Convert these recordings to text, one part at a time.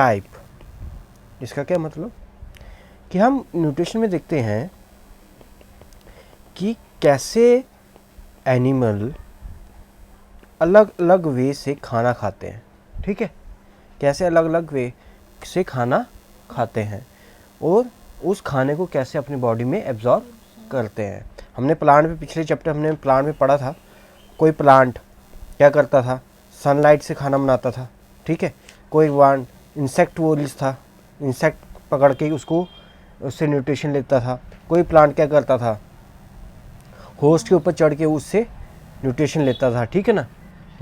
Type. इसका क्या मतलब कि हम न्यूट्रिशन में देखते हैं कि कैसे एनिमल अलग अलग वे से खाना खाते हैं, ठीक है, कैसे अलग अलग वे से खाना खाते हैं और उस खाने को कैसे अपनी बॉडी में एब्जॉर्ब करते हैं। हमने प्लांट में, पिछले चैप्टर हमने प्लांट में पढ़ा था, कोई प्लांट क्या करता था, सनलाइट से खाना बनाता था, ठीक है, कोई प्लांट इंसेक्टिवोरस था, इंसेक्ट पकड़ के उसको उससे न्यूट्रिशन लेता था, कोई प्लांट क्या करता था, होस्ट के ऊपर चढ़ के उससे न्यूट्रिशन लेता था, ठीक है ना,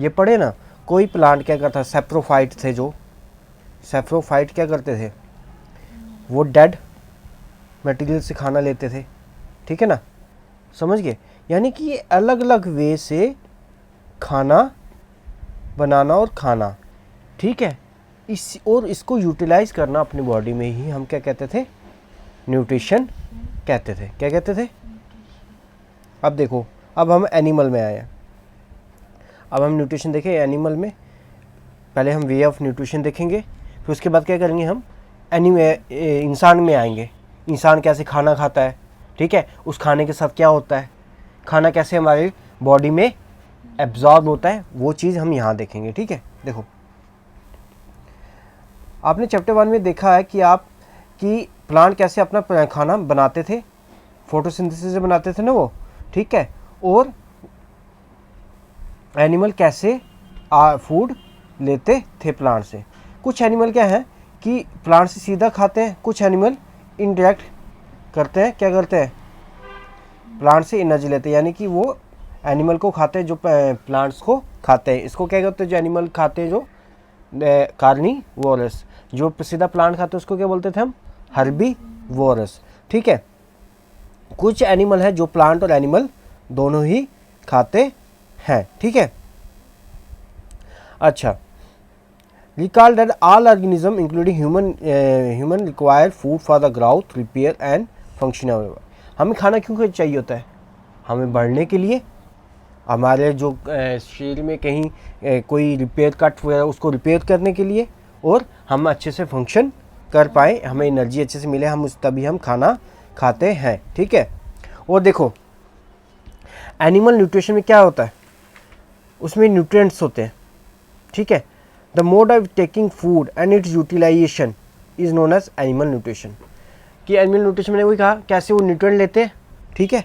ये पढ़े ना। कोई प्लांट क्या करता, सैप्रोफाइट थे, जो सैप्रोफाइट क्या करते थे, वो डेड मटेरियल से खाना लेते थे, ठीक है ना, समझ गए। यानी कि ये अलग अलग वे से खाना बनाना और खाना, ठीक है, और इसको यूटिलाइज करना अपनी बॉडी में ही हम क्या कहते थे, न्यूट्रिशन कहते थे। क्या कहते थे? अब देखो, अब हम एनिमल में आए हैं, अब हम न्यूट्रिशन देखें एनिमल में। पहले हम वे ऑफ न्यूट्रिशन देखेंगे, फिर उसके बाद क्या करेंगे, हम इंसान में आएंगे, इंसान कैसे खाना खाता है, ठीक है, उस खाने के साथ क्या होता है, खाना कैसे हमारी बॉडी में एब्जॉर्ब होता है, वो चीज़ हम यहाँ देखेंगे, ठीक है। देखो, आपने चैप्टर 1 में देखा है कि प्लांट कैसे अपना खाना बनाते थे, फोटोसिंथेसिस से बनाते थे ना वो, ठीक है, और एनिमल कैसे फूड लेते थे प्लांट से। कुछ एनिमल क्या है कि प्लांट से सीधा खाते हैं, कुछ एनिमल इनडायरेक्ट करते हैं, क्या करते हैं, प्लांट से एनर्जी लेते हैं, यानी कि वो एनिमल को खाते हैं जो प्लांट्स को खाते हैं। इसको क्या कहते हैं, जो एनिमल खाते हैं, जो कार्निवोरस, जो सीधा प्लांट खाते हैं उसको क्या बोलते थे हम, हर्बीवोरस, ठीक है। कुछ एनिमल है जो प्लांट और एनिमल दोनों ही खाते हैं, ठीक है। अच्छा, recall that all organism including human require food for the growth, repair and function of our। हमें खाना क्यों चाहिए होता है, हमें बढ़ने के लिए, हमारे जो शरीर में कहीं कोई रिपेयर कट हुआ है उसको रिपेयर करने के लिए, और हम अच्छे से फंक्शन कर पाए, हमें एनर्जी अच्छे से मिले, तभी हम खाना खाते हैं, ठीक है। और देखो, एनिमल न्यूट्रिशन में क्या होता है, उसमें न्यूट्रिएंट्स होते हैं, ठीक है। The mode of taking food and its utilisation is known as animal nutrition. कि एनिमल न्यूट्रिशन मैंने वही कहा, कैसे वो न्यूट्रिएंट लेते हैं, ठीक है,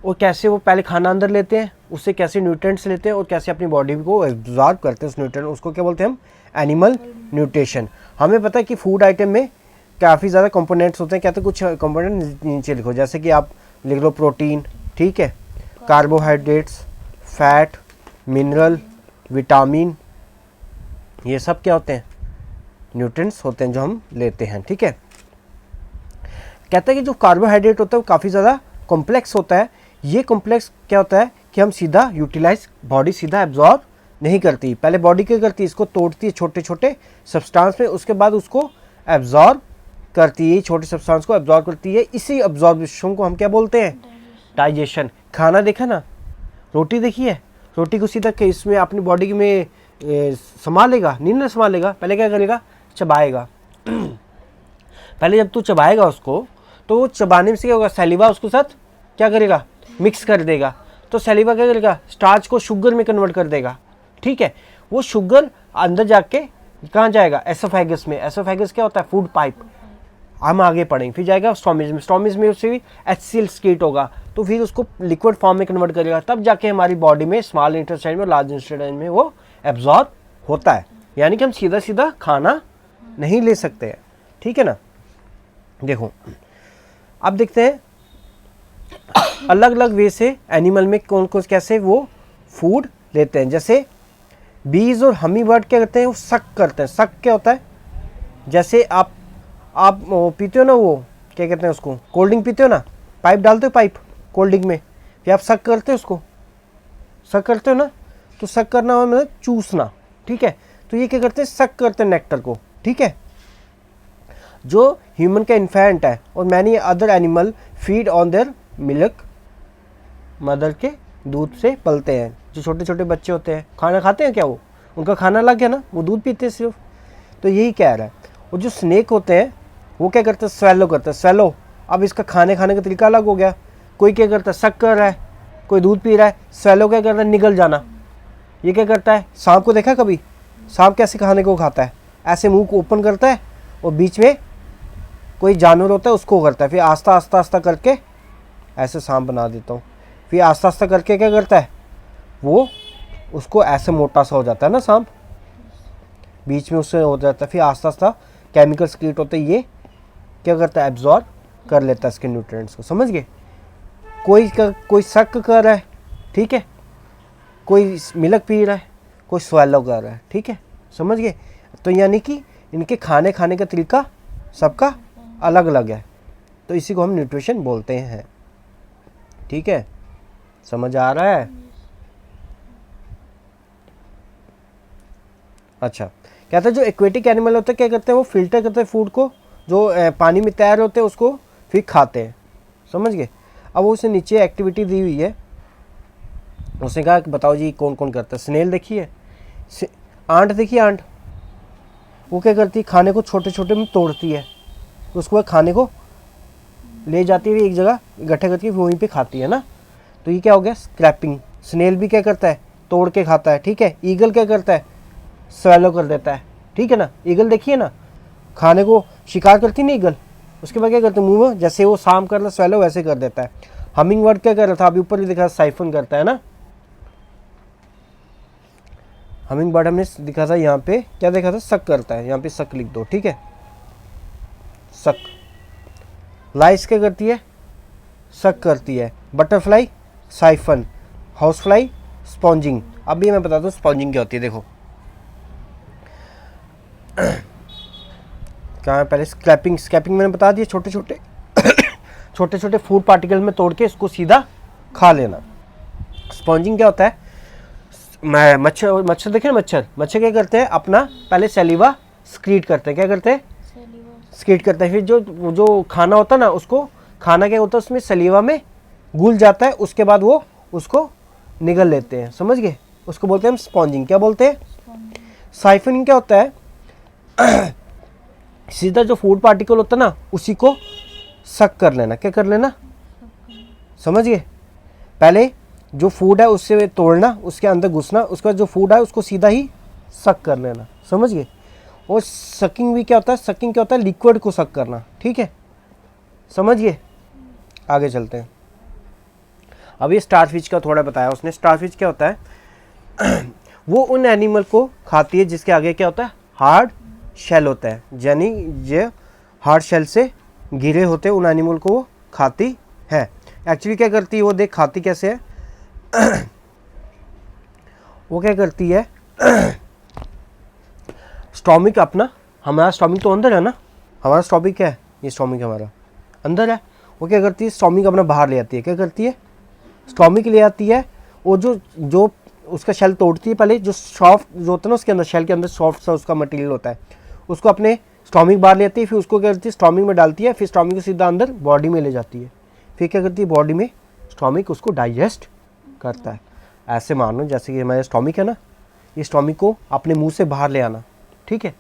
और कैसे वो पहले खाना अंदर लेते हैं, उससे कैसे न्यूट्रिएंट्स लेते हैं और कैसे अपनी बॉडी को एब्जॉर्ब करते हैं उस न्यूट्रिएंट, उसको क्या बोलते हैं हम, एनिमल न्यूट्रिशन। हमें पता है कि फूड आइटम में काफ़ी ज़्यादा कंपोनेंट्स होते हैं, कहते हैं कुछ कंपोनेंट नीचे लिखो, जैसे कि आप लिख लो प्रोटीन, ठीक है, कार्बोहाइड्रेट्स, फैट, मिनरल, विटामिन, ये सब क्या होते हैं, न्यूट्रिएंट्स होते हैं जो हम लेते हैं, ठीक है। कहते हैं कि जो कार्बोहाइड्रेट होता है वो काफ़ी ज़्यादा कॉम्प्लेक्स होता है। ये कॉम्प्लेक्स क्या होता है कि हम सीधा यूटिलाइज, बॉडी सीधा एब्जॉर्ब नहीं करती, पहले बॉडी क्या करती है, इसको तोड़ती है छोटे छोटे सब्सटेंस में, उसके बाद उसको एब्जॉर्ब करती है, छोटे सब्सटेंस को एब्जॉर्ब करती है। इसी एब्जॉर्बेशन को हम क्या बोलते हैं, डाइजेशन। खाना देखा ना, रोटी देखी है, रोटी को सीधा इसमें अपनी बॉडी में संभालेगा, नींद में संभालेगा, पहले क्या करेगा, चबाएगा। पहले जब तू चबाएगा उसको, तो वो चबाने से क्या होगा, सैलिवा उसके साथ क्या करेगा, मिक्स कर देगा, तो सैलिवा क्या करेगा, स्टार्च को शुगर में कन्वर्ट कर देगा, ठीक है। वो शुगर अंदर जाके कहाँ जाएगा, एसोफेगस में। एसोफेगस क्या होता है, फूड पाइप, हम आगे पढ़ेंगे। फिर जाएगा स्टोमेज में, स्टोमेज में उससे भी HCl स्केट होगा, तो फिर उसको लिक्विड फॉर्म में कन्वर्ट करेगा, तब जाके हमारी बॉडी में स्मॉल इंटेस्टाइन में, लार्ज इंटेस्टाइन में वो एब्जॉर्ब होता है। यानी कि हम सीधा सीधा खाना नहीं ले सकते हैं, ठीक है ना। देखो, अब देखते हैं अलग अलग वे से एनिमल में कौन कौन कैसे वो फूड लेते हैं। जैसे बीज और हमी बर्ड क्या करते हैं, वो सक करते हैं। सक क्या होता है, जैसे आप पीते हो ना, वो क्या कहते हैं उसको, कोल्ड ड्रिंक पीते हो ना, पाइप डालते हो पाइप कोल्ड ड्रिंक में, फिर आप सक करते हो उसको, सक करते हो ना, तो सक करना मतलब चूसना, ठीक है। तो ये क्या करते हैं, सक करते हैं नेक्टर को, ठीक है। जो ह्यूमन का इन्फेंट है और many other animal feed on their milk, mother के दूध से पलते हैं। जो छोटे छोटे बच्चे होते हैं, खाना खाते हैं क्या, वो उनका खाना लग गया ना, वो दूध पीते हैं सिर्फ। तो यही कह रहा है वो जो स्नेक होते हैं वो क्या करते हैं, स्वेलो करते हैं, स्वेलो। अब इसका खाने का तरीका अलग हो गया। कोई क्या करता है, सक कर रहा है, कोई दूध पी रहा है। स्वेलो क्या करता है, निगल जाना। ये क्या करता है, सांप को देखा कभी, सांप कैसे खाने को खाता है, ऐसे मुंह को ओपन करता है और बीच में कोई जानवर होता है उसको करता है, फिर आस्ता आस्ता आस्ता करके ऐसे सांप बना देता हूँ। फिर आस्ता आस्ता करके क्या करता है, वो उसको ऐसे मोटा सा हो जाता है ना सांप, बीच में उससे हो जाता है। फिर आस्ता आस्ता केमिकल सीक्रेट होते ये क्या करता है, एब्जॉर्ब कर लेता है इसके न्यूट्रिएंट्स को। समझ गए। कोई शक कर रहा है, ठीक है, कोई मिल्क पी रहा है, कोई स्वेलो कर रहा है, ठीक है, समझ गए। तो यानी कि इनके खाने का तरीका सबका अलग अलग है, तो इसी को हम न्यूट्रिशन बोलते हैं, ठीक है, समझ आ रहा है। अच्छा, कहते हैं जो एक्वेटिक एनिमल होते हैं क्या करते हैं, वो फिल्टर करते हैं फूड को, जो पानी में तैर होते हैं उसको फिर खाते हैं, समझ गए। अब वो उसे नीचे एक्टिविटी दी हुई है, उसने कहा कि बताओ जी कौन कौन करता है। स्नेल देखिए, आंट देखिए, आंट वो क्या करती है, खाने को छोटे छोटे में तोड़ती है, उसको वह खाने को ले जाती है एक जगह इकट्ठा करके, फिर वहीं पे खाती है ना। तो ये क्या हो गया, स्क्रैपिंग। स्नेल भी क्या करता है, तोड़ के खाता है, ठीक है। ईगल क्या करता है, स्वेलो कर देता है, ठीक है ना। ईगल देखिए ना, खाने को शिकार करती नहीं ईगल, उसके बाद क्या करते हैं मुंह में, जैसे वो शाम कर रहा स्वेलो वैसे कर देता है। हमिंग बर्ड क्या कर रहा था, अभी ऊपर भी दिखा, साइफन करता है ना। हमिंग बर्ड हमने दिखा था, यहाँ पे क्या देखा था, सक करता है, यहाँ पे सक लिख दो, ठीक है, सक। लाइस क्या करती है, सक करती है। Butterfly siphon, house fly sponging. अभी मैं बताता हूँ स्पॉन्जिंग क्या होती है। देखो क्या है, पहले स्क्रैपिंग। स्क्रैपिंग मैंने बता दिया, छोटे छोटे छोटे छोटे फूड पार्टिकल में तोड़ के इसको सीधा खा लेना। स्पॉन्जिंग क्या होता है, मच्छर देखे ना, मच्छर क्या करते हैं, अपना पहले सलीवा स्क्रीट करते हैं, क्या करते हैं, स्क्रीट करते हैं। फिर जो खाना होता है ना, उसको खाना क्या होता है, उसमें सलीवा में घुल जाता है, उसके बाद वो उसको निगल लेते हैं, समझ गए। उसको बोलते हैं हम स्पॉन्जिंग। क्या बोलते हैं, साइफनिंग। क्या होता है, सीधा जो फूड पार्टिकल होता है ना उसी को सक कर लेना। क्या कर लेना, समझ गए। पहले जो फूड है उससे तोड़ना, उसके अंदर घुसना, उसके बाद जो फूड है उसको सीधा ही सक कर लेना, समझ गए। और सकिंग भी क्या होता है, सकिंग क्या होता है, लिक्विड को सक करना, ठीक है, समझ गए। आगे चलते हैं। अभी स्टारफिश का थोड़ा बताया उसने। स्टारफिश क्या होता है वो उन एनिमल को खाती है जिसके आगे क्या होता है, हार्ड शेल होता है, यानी ये हार्ड शेल से घिरे होते हैं उन एनिमल को वो खाती है। एक्चुअली क्या करती है वो, देख खाती कैसे है वो क्या करती है स्टॉमिक अपना, हमारा स्टॉमिक तो अंदर है ना, हमारा स्टॉमिक क्या है, ये स्टॉमिक हमारा अंदर है। वो क्या करती है, स्टॉमिक अपना बाहर ले आती है। क्या करती है, स्टॉमिक ले आती है, और जो उसका शेल तोड़ती है, पहले जो सॉफ्ट जो होता है ना उसके अंदर, शेल के अंदर सॉफ्ट सा उसका मटेरियल होता है, उसको अपने स्टॉमिक बाहर ले आती है। फिर उसको क्या करती है, स्टॉमिक में डालती है, फिर स्टॉमिक को सीधा अंदर बॉडी में ले जाती है। फिर क्या करती है, बॉडी में स्टॉमिक उसको डाइजेस्ट करता है। ऐसे मानो जैसे कि हमारा स्टॉमिक है ना, ये स्टॉमिक को अपने मुंह से बाहर ले आना, ठीक है।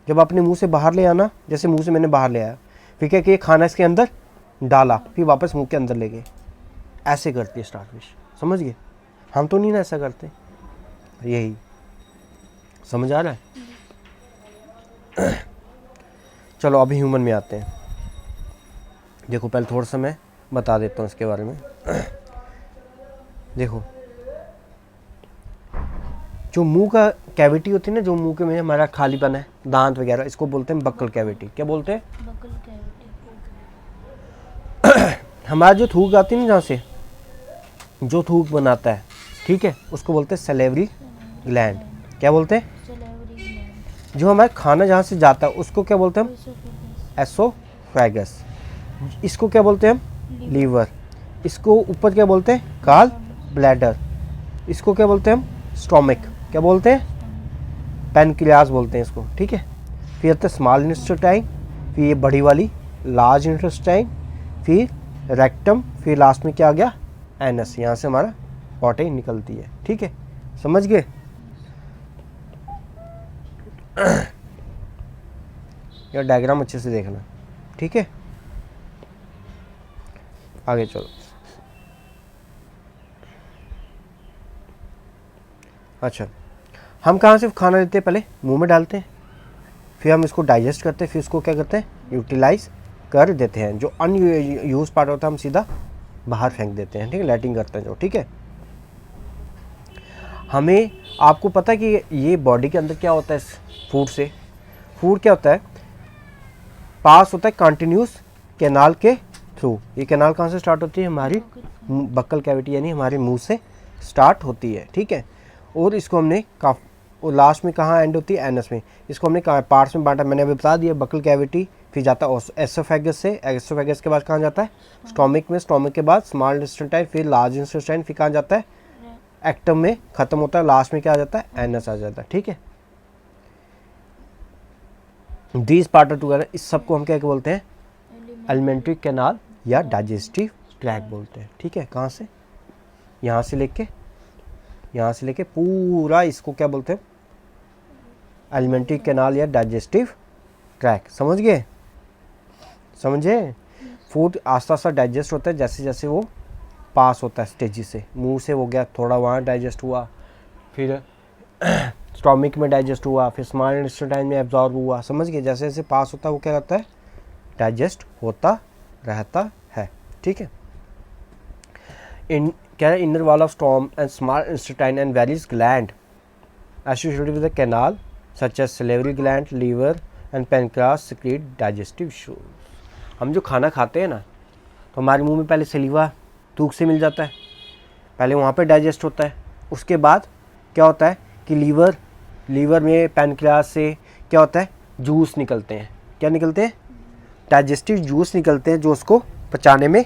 जब अपने मुंह से बाहर ले आना, जैसे मुंह से मैंने बाहर ले आया, फिर क्या कि खाना इसके अंदर डाला, फिर वापस मुंह के अंदर ले गए। ऐसे करती है स्टारफिश, समझ गए। हम तो नहीं ना ऐसा करते, यही समझ आ रहा है। चलो अभी ह्यूमन में आते हैं। देखो पहले थोड़ा सा मैं बता देता हूँ इसके बारे में। देखो जो मुंह का कैविटी होती है ना, जो मुंह के में हमारा खालीपन है, दांत वगैरह, इसको बोलते हैं बक्कल कैविटी। क्या बोलते हैं, बकल कैविटी। हमारा जो थूक आती है ना, जहाँ से जो थूक बनाता है, ठीक है, उसको बोलते हैं सलेवरी ग्लैंड। क्या बोलते हैं, सलेवरी ग्लैंड। जो हमारा खाना जहाँ से जाता है उसको क्या बोलते हैं हम, एसोफेगस। एसोफेगस। इसको क्या बोलते हैं हम, लीवर। इसको ऊपर क्या बोलते हैं, गाल ब्लैडर। इसको क्या बोलते हैं हम, स्टोमिक। क्या बोलते हैं, पैनक्रियाज बोलते हैं इसको, ठीक है। फिर आता है स्मॉल इंटेस्टाइन, फिर ये बड़ी वाली लार्ज इंटेस्टाइन, फिर रेक्टम, फिर लास्ट में क्या आ गया, एनस। यहाँ से हमारा पॉटे निकलती है, ठीक है, समझ गए। या डायग्राम अच्छे से देखना, ठीक है। आगे चलो। अच्छा, हम कहाँ से खाना लेते हैं? पहले मुंह में डालते हैं, फिर हम इसको डाइजेस्ट करते हैं, फिर इसको क्या करते हैं? यूटिलाइज कर देते हैं। जो अनयूज पार्ट होता है हम सीधा बाहर फेंक देते हैं, ठीक है, लैटिंग करते हैं जो, ठीक है। हमें आपको पता है कि ये बॉडी के अंदर क्या होता है? फूड से फूड क्या होता है? पास होता है कंटिन्यूस कैनाल के थ्रू। ये कैनाल कहाँ से स्टार्ट होती है? हमारी बक्कल कैविटी यानी हमारे मुंह से स्टार्ट होती है, ठीक है। और इसको हमने और लास्ट में कहाँ एंड होती है? एनस में। इसको हमने पार्ट्स में बांटा, मैंने अभी बता दिया, बक्कल कैविटी, फिर जाता है एसोफेगस से, एसोफेगस के बाद कहाँ जाता है? स्टोमिक में, स्टोमिक के बाद स्मॉल इंटेस्टाइन, फिर लार्ज इंटेस्टाइन, फिर कहाँ जाता है? एक्टम में खत्म होता है, लास्ट में क्या आ जाता है? एनस आ जाता है, ठीक है। दीज पार्ट टुगेदर, इस सब को हम क्या बोलते हैं? एलिमेंट्री कैनाल या डाइजेस्टिव ट्रैक्ट बोलते हैं, ठीक है। कहाँ से? यहाँ से लेके पूरा इसको क्या बोलते हैं? एलिमेंट्री कैनाल या डाइजेस्टिव ट्रैक्ट। समझ गए? समझे? फूड आस्ता आस्ता डाइजेस्ट होता है जैसे जैसे वो पास होता है स्टेजेस से। मुंह से हो गया, थोड़ा वहाँ डाइजेस्ट हुआ, फिर स्टोमिक में डाइजेस्ट हुआ, फिर स्मॉल इंटेस्टाइन में एब्जॉर्ब हुआ। समझ गए? जैसे जैसे पास होता है वो क्या करता है? डाइजेस्ट होता रहता है, ठीक है। क्या है? Inner wall of stomach and small intestine and various gland associated with the canal such as salivary gland, liver and pancreas secrete digestive fluids. हम जो खाना खाते हैं ना, तो हमारे मुंह में पहले सलीवा थूक से मिल जाता है, पहले वहाँ पे डाइजेस्ट होता है। उसके बाद क्या होता है कि लीवर में पेनक्रियास से क्या होता है? जूस निकलते हैं। क्या निकलते हैं? डाइजेस्टिव जूस निकलते हैं, जो उसको पचाने में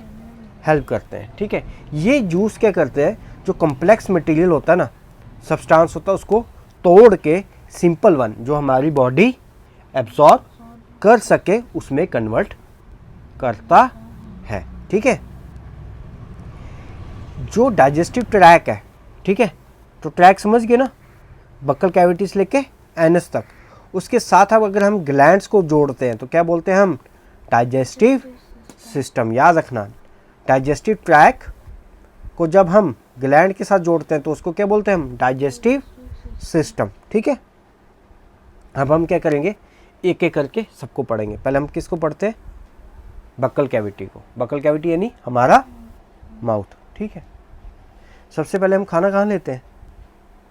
हेल्प करते हैं, ठीक है। ये जूस क्या करते हैं? जो कॉम्प्लेक्स मटेरियल होता है ना, सब्सटेंस होता है, उसको तोड़ के सिंपल वन जो हमारी बॉडी एब्जॉर्ब कर सके उसमें कन्वर्ट करता है, ठीक है। जो डाइजेस्टिव ट्रैक है, ठीक है, तो ट्रैक समझ गए ना, बक्कल कैविटी से लेके एनस तक। उसके साथ अब अगर हम ग्लैंड्स को जोड़ते हैं तो क्या बोलते हैं हम? Digestive system. याद रखना, डाइजेस्टिव ट्रैक को जब हम ग्लैंड के साथ जोड़ते हैं तो उसको क्या बोलते हैं हम? डाइजेस्टिव सिस्टम, ठीक है। अब हम क्या करेंगे? एक एक करके सबको पढ़ेंगे। पहले हम किसको पढ़ते हैं? बक्कल कैविटी को। बक्कल कैविटी यानी हमारा माउथ, ठीक है। सबसे पहले हम खाना कहाँ लेते हैं?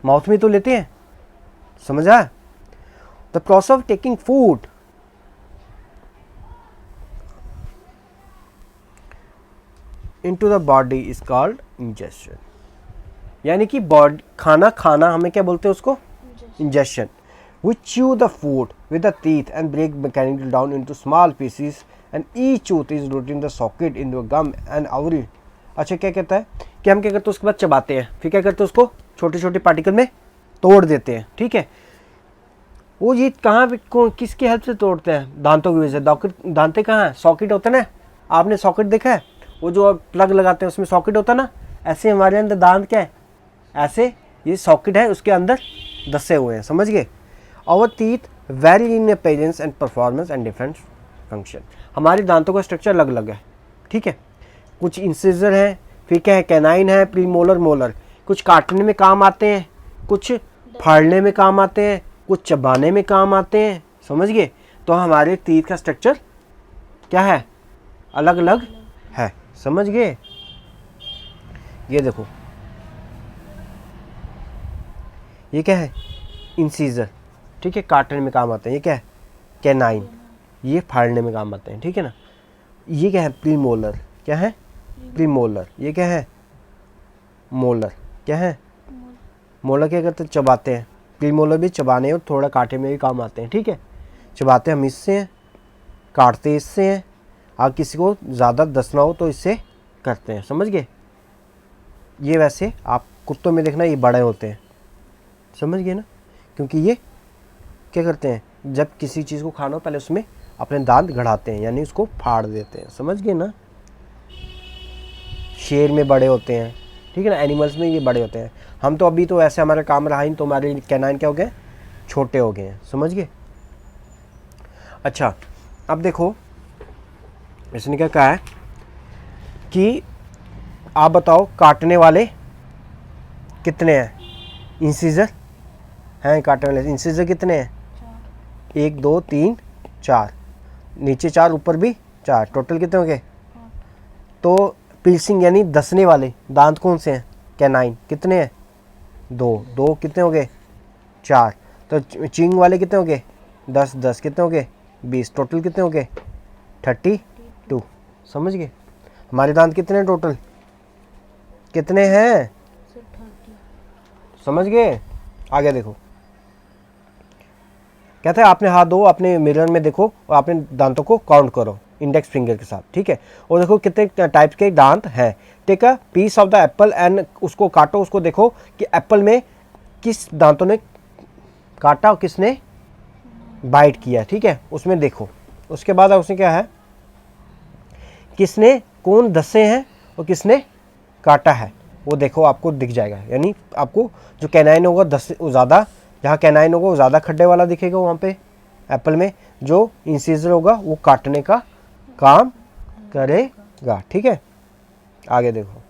माउथ में तो लेते हैं, समझा? The process of taking food into the body is called ingestion. यानी कि खाना हमें क्या बोलते हैं उसको? Ingestion. We chew the food with the teeth and break mechanically down into small pieces and each tooth is rooted in the socket in the gum and our। अच्छा, क्या कहता है कि हम क्या करते हैं? उसके बाद चबाते हैं, फिर क्या करते हैं? उसको छोटे छोटे पार्टिकल में तोड़ देते हैं, ठीक है। वो ये कहाँ किसकी हेल्प से तोड़ते हैं? दांतों की वजह से। दांतें कहाँ है? सॉकेट होता है ना, आपने सॉकेट देखा है? वो जो प्लग लगाते हैं उसमें सॉकेट होता है ना, ऐसे हमारे अंदर दांत क्या है? ऐसे ये सॉकेट है, उसके अंदर दसे हुए हैं, समझ गए। Our teeth vary in appearance and performance and different function। हमारे दांतों का स्ट्रक्चर अलग अलग है, ठीक है। कुछ इंसिजर है, फिर क्या है? कैनाइन है, प्रीमोलर, मोलर। कुछ काटने में काम आते हैं, कुछ फाड़ने में काम आते हैं, कुछ चबाने में काम आते हैं, समझ गए। तो हमारे टीथ का स्ट्रक्चर क्या है? अलग अलग है, समझ गए। ये देखो, ये क्या है? इंसिजर, ठीक है, काटने में काम आते हैं। ये क्या है? कैनाइन, ये फाड़ने में काम आते हैं, ठीक है ना। ये क्या है? प्रीमोलर। क्या है? प्रीमोलर। ये क्या है? मोलर। क्या है? मोलर क्या करते हैं? चबाते हैं। प्रीमोलर भी चबाने और थोड़ा काटने में भी काम आते हैं, ठीक है। चबाते हम इससे हैं, काटते इससे हैं, और किसी को ज़्यादा दसना हो तो इससे करते हैं, समझ गए। ये वैसे आप कुत्तों में देखना, ये बड़े होते हैं, समझ गए ना, क्योंकि ये क्या करते हैं? जब किसी चीज़ को खाना हो पहले उसमें अपने दांत गड़ाते हैं, यानी उसको फाड़ देते हैं, समझ गए ना। शेर में बड़े होते हैं, ठीक है ना, एनिमल्स में ये बड़े होते हैं। हम तो अभी तो ऐसे हमारा काम रहा ही, तो हमारे कैनाइन क्या हो गए? छोटे हो गए हैं, समझ गए। अच्छा, अब देखो इसने क्या कहा है कि आप बताओ काटने वाले कितने हैं, इंसीजर हैं, काटने वाले इंसीजर कितने हैं, 1 2 3 4, नीचे 4 ऊपर भी 4, टोटल कितने हो गए। तो पिल्सिंग यानी दसने वाले दांत कौन से हैं, कैनाइन, कितने हैं, 2 2 कितने हो गए 4। तो चिंग वाले कितने हो गए 10 10 कितने हो गए 20, टोटल कितने हो गए 32। समझ गए। हमारे दांत कितने हैं टोटल, कितने हैं, सर 30। समझ गए। आगे देखो कहता है आपने हाथ धो, अपने मिरर में देखो और अपने दांतों को काउंट करो इंडेक्स फिंगर के साथ, ठीक है। और देखो कितने टाइप के दांत हैं। Take a piece of the apple and उसको काटो, उसको देखो कि एप्पल में किस दांतों ने काटा और किसने बाइट किया, ठीक है, उसमें देखो। उसके बाद उसने क्या है, किसने कौन दसे हैं और किसने काटा है वो देखो, आपको दिख जाएगा। यानी आपको जो कैनाइन होगा 10 ज़्यादा, जहाँ कैनाइन होगा वो ज़्यादा खड्डे वाला दिखेगा वहाँ पे एप्पल में, जो इंसीजर होगा वो काटने का काम करेगा, ठीक है। आगे देखो।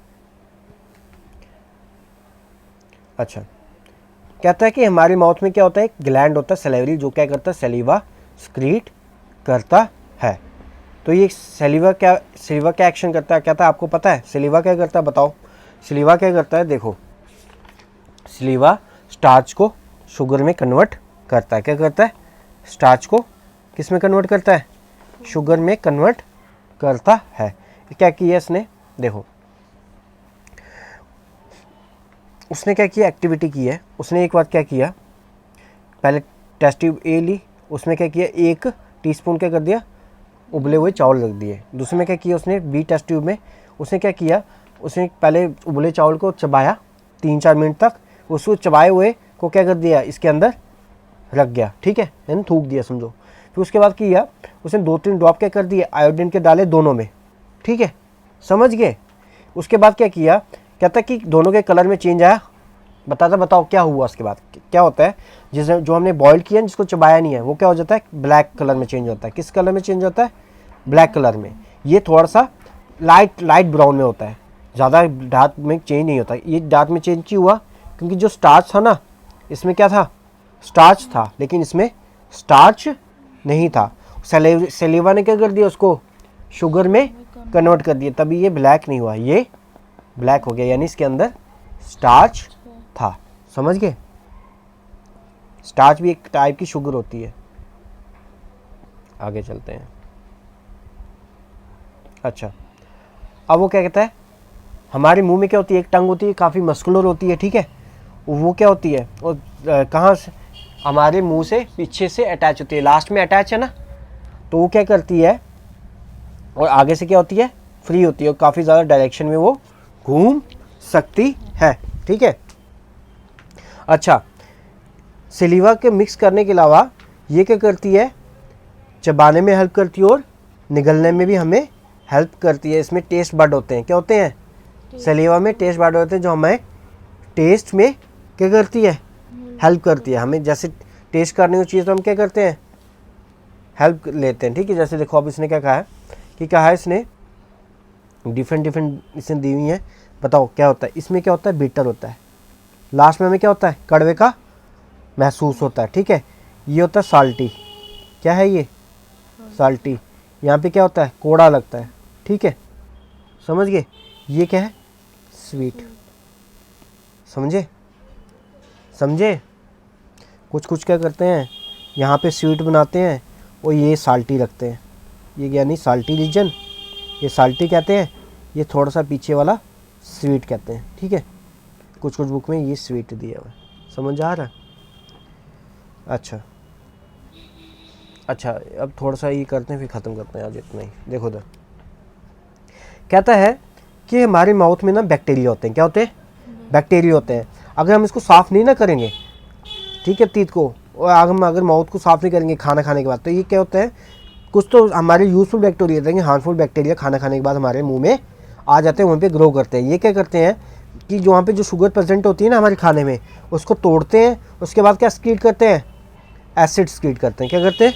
अच्छा, कहता है कि हमारी माउथ में क्या होता है, एक ग्लैंड होता है सलेवरी, जो क्या करता है, सलीवा स्क्रीट करता है। तो ये सलीवा क्या एक्शन करता है, कहता है आपको पता है सलीवा क्या करता है, बताओ। सलीवा क्या करता है, देखो सलीवा स्टार्च को शुगर में कन्वर्ट करता है। क्या करता है, स्टार्च को किस में कन्वर्ट करता है, शुगर में कन्वर्ट करता है। क्या किया इसने, देखो उसने क्या किया, एक्टिविटी की है उसने। एक बार क्या किया, पहले टेस्ट ट्यूब ए ली, उसमें क्या किया, 1 टीस्पून क्या कर दिया, उबले हुए चावल रख दिए। दूसरे में क्या किया उसने, बी टेस्ट ट्यूब में उसने क्या किया, उसने पहले उबले चावल को चबाया 3-4 मिनट तक, उसको चबाए हुए को क्या कर दिया, इसके अंदर रख गया, ठीक है, यानी थूक दिया समझो। फिर उसके बाद किया उसने 2-3 ड्रॉप क्या कर दिए, आयोडीन के डाले दोनों में, ठीक है, समझ गए। उसके बाद क्या किया, कहता कि दोनों के कलर में चेंज आया, बताओ क्या हुआ। उसके बाद क्या होता है, जिसे जो हमने बॉइल किया जिसको चबाया नहीं है वो क्या हो जाता है, ब्लैक कलर में चेंज होता है। किस कलर में चेंज होता है, ब्लैक कलर में। ये थोड़ा सा लाइट ब्राउन में होता है, ज़्यादा डार्क में चेंज नहीं होता। ये डार्क में चेंज क्यों हुआ, क्योंकि जो स्टार्च था ना, इसमें क्या था, स्टार्च था, लेकिन इसमें स्टार्च नहीं था। सलीवा ने क्या कर दिया, उसको शुगर में कन्वर्ट कर दिया, तभी ये ब्लैक नहीं हुआ, ये ब्लैक हो गया, यानी इसके अंदर स्टार्च था। समझ गए। स्टार्च भी एक टाइप की शुगर होती है। आगे चलते हैं। अच्छा, अब वो क्या कहता है, हमारे मुंह में क्या होती है, एक टंग होती है, काफ़ी मस्कुलर होती है, ठीक है। वो क्या होती है, और कहाँ से, हमारे मुंह से पीछे से अटैच होती है, लास्ट में अटैच है ना। तो वो क्या करती है, और आगे से क्या होती है, फ्री होती है, और काफ़ी ज़्यादा डायरेक्शन में वो घूम सकती है, ठीक है। अच्छा, सलीवा के मिक्स करने के अलावा ये क्या करती है, चबाने में हेल्प करती है और निगलने में भी हमें हेल्प करती है। इसमें टेस्ट बड होते हैं, क्या होते हैं, सलीवा में टेस्ट बड होते हैं, जो हमें टेस्ट में क्या करती है, हेल्प करती है। हमें जैसे टेस्ट करने की चीज़ तो हम क्या करते हैं, हेल्प लेते हैं, ठीक है। जैसे देखो अब इसने क्या कहा है, कि कहा है इसने डिफरेंट इसने दी हुई है, बताओ क्या होता है। इसमें क्या होता है, बिटर होता है, लास्ट में हमें क्या होता है, कड़वे का महसूस होता है, ठीक है। ये होता है साल्टी, क्या है ये, साल्टी। यहाँ पे क्या होता है, कोड़ा लगता है, ठीक है, समझ गए। ये क्या है, स्वीट, समझे। कुछ क्या करते हैं, यहाँ पे स्वीट बनाते हैं और ये साल्टी रखते हैं, ये यानी साल्टी रीजन, ये साल्टी कहते हैं, ये थोड़ा सा पीछे वाला स्वीट कहते हैं, ठीक है। कुछ बुक में ये स्वीट दिया हुआ है, समझ आ रहा है। अच्छा, अब थोड़ा सा ये करते हैं फिर ख़त्म करते हैं आज इतना ही। देखो उधर कहता है कि हमारे माउथ में ना बैक्टीरिया होते हैं, क्या होते हैं, बैक्टीरिया होते हैं। अगर हम इसको साफ़ नहीं ना करेंगे, ठीक है, टीथ को, और हम अगर माउथ को साफ़ नहीं करेंगे खाना खाने के बाद, तो ये क्या होता है, कुछ तो हमारे यूजफुल बैक्टीरिया रहेंगे, हार्मफुल बैक्टीरिया खाना खाने के बाद हमारे मुंह में आ जाते हैं, वहाँ पे ग्रो करते हैं। ये क्या करते हैं कि जो वहाँ पे जो शुगर प्रेजेंट होती है ना हमारे खाने में, उसको तोड़ते हैं, उसके बाद क्या स्क्रीट करते हैं, एसिड स्क्रीट करते हैं। क्या करते हैं,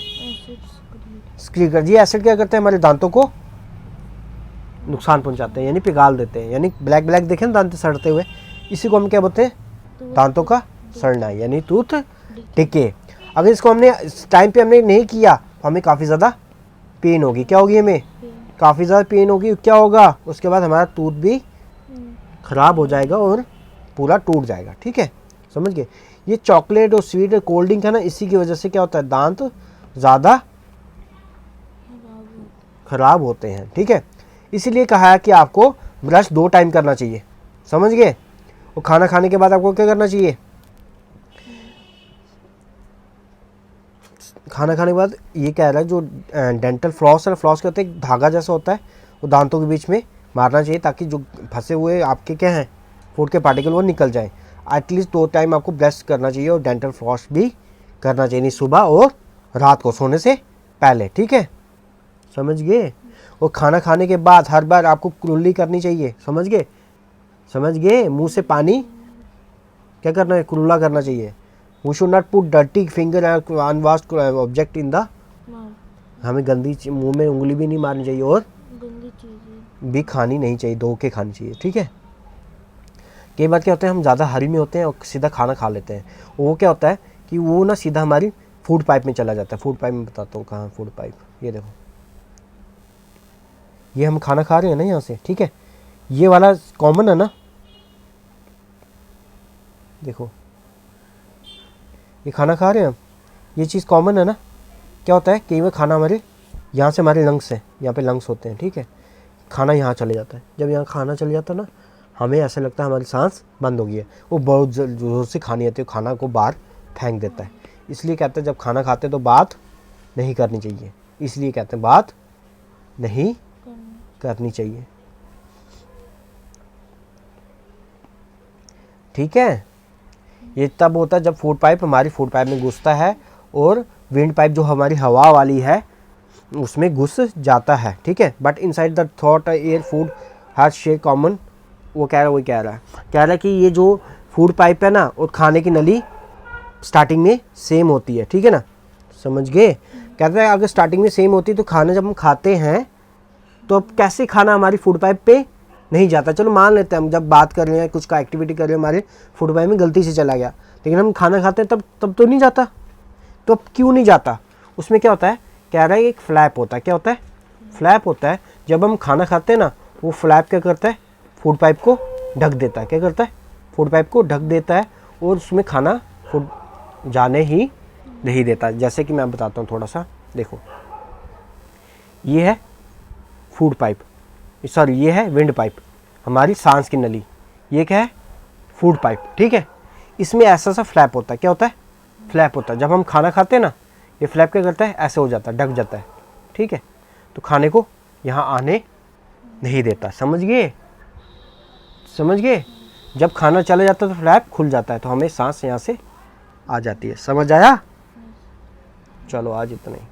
एक्सक्रीट कर, ये एसिड क्या करते हैं, हमारे दांतों को नुकसान पहुंचाते हैं, यानी पिघाल देते हैं, यानी ब्लैक ब्लैक देखें ना दांत सड़ते हुए, इसी को हम क्या बोलते हैं, दांतों का सड़ना, यानी टूथ डिके। अगर इसको हमने टाइम पे हमने नहीं किया तो हमें काफ़ी ज़्यादा पेन होगी, क्या होगी, हमें काफ़ी ज़्यादा पेन होगी, क्या होगा, उसके बाद हमारा टूथ भी ख़राब हो जाएगा और पूरा टूट जाएगा। ठीक है, समझ गए। ये चॉकलेट और स्वीट कोल्ड ड्रिंक है ना, इसी की वजह से क्या होता है, दांत ज़्यादा ख़राब होते हैं। ठीक है, इसीलिए कहा है कि आपको ब्रश 2 टाइम करना चाहिए, समझ गए। और खाना खाने के बाद आपको क्या करना चाहिए, खाना खाने के बाद ये कह रहा है जो डेंटल फ्लॉस है, फ्लॉस क्या होता है, एक धागा जैसा होता है, वो दांतों के बीच में मारना चाहिए ताकि जो फंसे हुए आपके क्या हैं फूड के पार्टिकल वो निकल जाए। एटलीस्ट 2 टाइम आपको ब्रश करना चाहिए और डेंटल फ्लॉस भी करना चाहिए, सुबह और रात को सोने से पहले। ठीक है, समझ गए। और खाना खाने के बाद हर बार आपको कुल्ली करनी चाहिए, समझ गए, समझ गए। मुंह से पानी क्या करना है, कुल्ला करना चाहिए। We should not put dirty finger and unwashed object in the, हमें गंदी मुंह में उंगली भी नहीं मारनी चाहिए और गंदी चीजें भी खानी नहीं चाहिए, धो के खानी चाहिए। ठीक है, कई बार क्या होता है, हम ज़्यादा हरी में होते हैं और सीधा खाना खा लेते हैं, वो क्या होता है कि वो ना सीधा हमारी फूड पाइप में चला जाता है। फूड पाइप में बताता हूँ कहाँ फूड पाइप, ये देखो, ये हम खाना खा रहे हैं ना यहाँ से, ठीक है, ये वाला कॉमन है ना, देखो ये खाना खा रहे हैं हम, ये चीज़ कॉमन है ना। क्या होता है, कई बार खाना हमारे यहाँ से, हमारे लंग्स हैं, यहाँ पे लंग्स होते हैं, ठीक है, खाना यहाँ चले जाता है। जब यहाँ खाना चले जाता है ना, हमें ऐसा लगता है हमारी सांस बंद हो गई है, वो बहुत ज़ोर से खानी आती है, खाना को बाहर फेंक देता है। इसलिए कहते हैं जब खाना खाते हैं तो बात नहीं करनी चाहिए, इसलिए कहते हैं बात नहीं करनी चाहिए। ठीक है, ये तब होता है जब फूड पाइप हमारी फूड पाइप में घुसता है और विंड पाइप जो हमारी हवा वाली है उसमें घुस जाता है। ठीक है, but inside the thought air food has share common, वो कह रहा है कि ये जो फूड पाइप है ना और खाने की नली स्टार्टिंग में सेम होती है। ठीक है ना, समझ गए। कहते हैं अगर स्टार्टिंग में सेम होती तो खाना जब हम खाते हैं तो अब कैसे खाना हमारी फूड पाइप पे नहीं जाता। चलो मान लेते हैं हम जब बात कर रहे हैं, कुछ का एक्टिविटी कर रहे हैं, हमारे फूड पाइप में गलती से चला गया, लेकिन हम खाना खाते हैं तब तो नहीं जाता। तो अब क्यों नहीं जाता, उसमें क्या होता है, कह रहा है एक फ्लैप होता है। क्या होता है, फ्लैप होता है। जब हम खाना खाते हैं ना, वो फ्लैप क्या करता है, फूड पाइप को ढक देता है। क्या करता है, फूड पाइप को ढक देता है और उसमें खाना फूड जाने ही नहीं देता। जैसे कि मैं बताता हूँ थोड़ा सा, देखो ये है फूड पाइप, सॉरी ये है विंड पाइप, हमारी सांस की नली, ये क्या है, फूड पाइप। ठीक है, इसमें ऐसा सा फ्लैप होता है। क्या होता है, फ्लैप होता है। जब हम खाना खाते हैं ना, ये फ्लैप क्या करता है, ऐसे हो जाता है, ढक जाता है। ठीक है, तो खाने को यहाँ आने नहीं देता। समझ गए, समझ गए। जब खाना चला जाता है तो फ्लैप खुल जाता है, तो हमें सांस यहाँ से आ जाती है। समझ आया, चलो आज इतना ही।